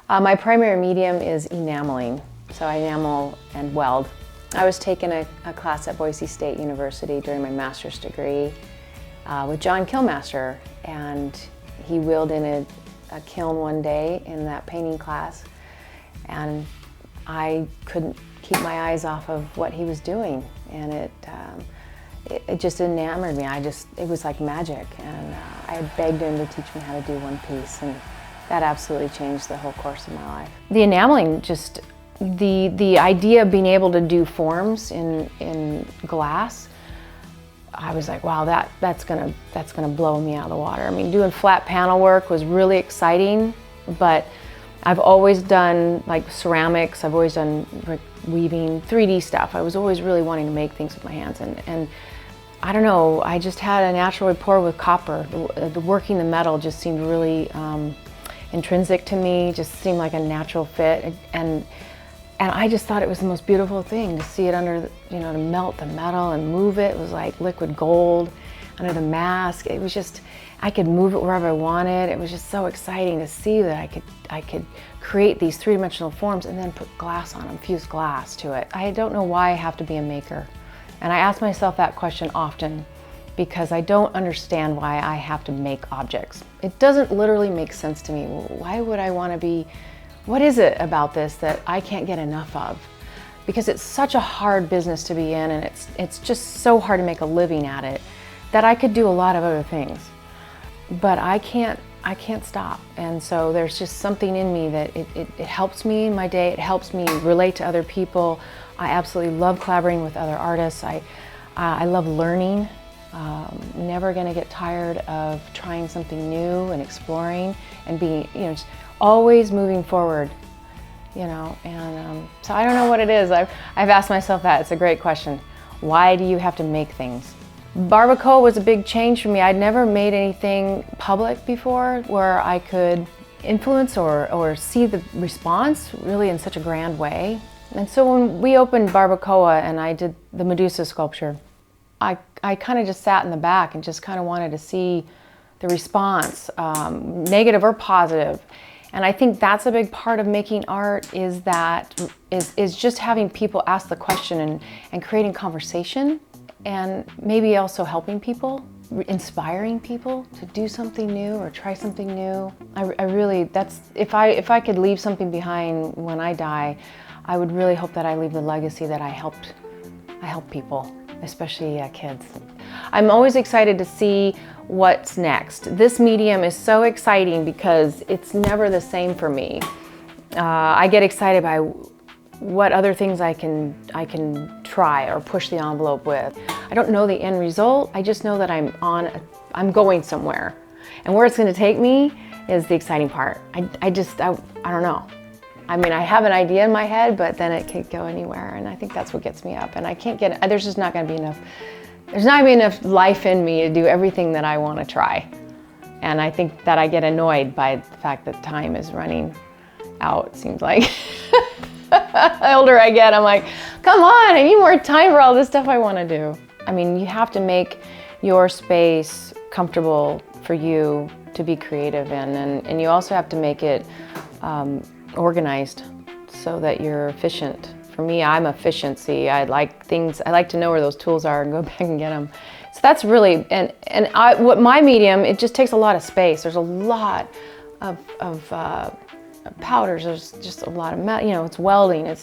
My primary medium is enameling, so I enamel and weld. I was taking a class at Boise State University during my master's degree with John Kilmaster, and he wheeled in a kiln one day in that painting class, and I couldn't keep my eyes off of what he was doing, and it just enamored me. It was like magic, and I had begged him to teach me how to do one piece, and that absolutely changed the whole course of my life. The enameling, just the idea of being able to do forms in glass, I was like, wow, that's gonna blow me out of the water. I mean, doing flat panel work was really exciting, but I've always done like ceramics, I've always done weaving, 3D stuff. I was always really wanting to make things with my hands, and I don't know, I just had a natural rapport with copper. The working the metal just seemed really intrinsic to me, just seemed like a natural fit, and I just thought it was the most beautiful thing to see it under, to melt the metal and move it. It was like liquid gold under the mask. It was just, I could move it wherever I wanted. It was just so exciting to see that I could create these three-dimensional forms and then put glass on them, fuse glass to it. I don't know why I have to be a maker. And I ask myself that question often because I don't understand why I have to make objects. It doesn't literally make sense to me. Why would I want to be, what is it about this that I can't get enough of? Because it's such a hard business to be in, and it's just so hard to make a living at it that I could do a lot of other things. But I can't stop. And so there's just something in me that it helps me in my day, it helps me relate to other people. I absolutely love collaborating with other artists. I love learning. Never gonna get tired of trying something new and exploring and being, just always moving forward, and so I don't know what it is. I've asked myself that. It's a great question. Why do you have to make things? Barbacoa was a big change for me. I'd never made anything public before where I could influence or see the response really in such a grand way. And so when we opened Barbacoa and I did the Medusa sculpture, I kind of just sat in the back and just kind of wanted to see the response, negative or positive. And I think that's a big part of making art is just having people ask the question and creating conversation, and maybe also helping people, inspiring people to do something new or try something new. I really, if I could leave something behind when I die, I would really hope that I leave the legacy that I helped people, especially kids. I'm always excited to see what's next. This medium is so exciting because it's never the same for me. I get excited by what other things I can try or push the envelope with. I don't know the end result. I just know that I'm going somewhere, and where it's going to take me is the exciting part. I don't know. I mean, I have an idea in my head, but then it could go anywhere, and I think that's what gets me up. And there's just not going to be enough. There's not going to be enough life in me to do everything that I want to try. And I think that I get annoyed by the fact that time is running out, it seems like. The older I get, I'm like, come on, I need more time for all this stuff I want to do. I mean, you have to make your space comfortable for you to be creative in, and you also have to make it organized so that you're efficient. For me, I'm efficiency. I like to know where those tools are and go back and get them. So that's really, what my medium, it just takes a lot of space. There's a lot of powders, there's just a lot of metal, it's welding.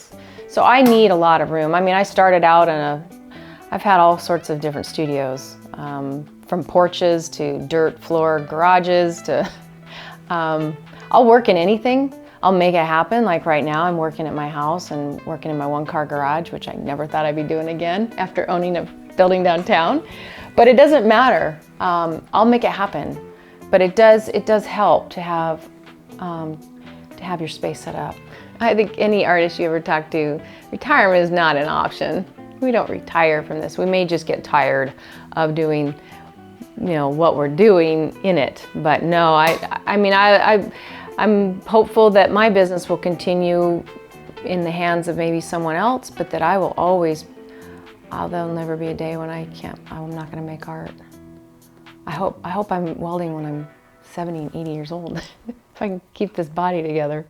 So I need a lot of room. I mean, I started out I've had all sorts of different studios, from porches to dirt floor garages to, I'll work in anything. I'll make it happen. Like right now, I'm working at my house and working in my one-car garage, which I never thought I'd be doing again after owning a building downtown. But it doesn't matter. I'll make it happen. But it does help to have your space set up. I think any artist you ever talk to, retirement is not an option. We don't retire from this. We may just get tired of doing, what we're doing in it. But no, I'm hopeful that my business will continue in the hands of maybe someone else, but that I will always, there'll never be a day when I'm not gonna make art. I hope I'm welding when I'm 70 and 80 years old, if I can keep this body together.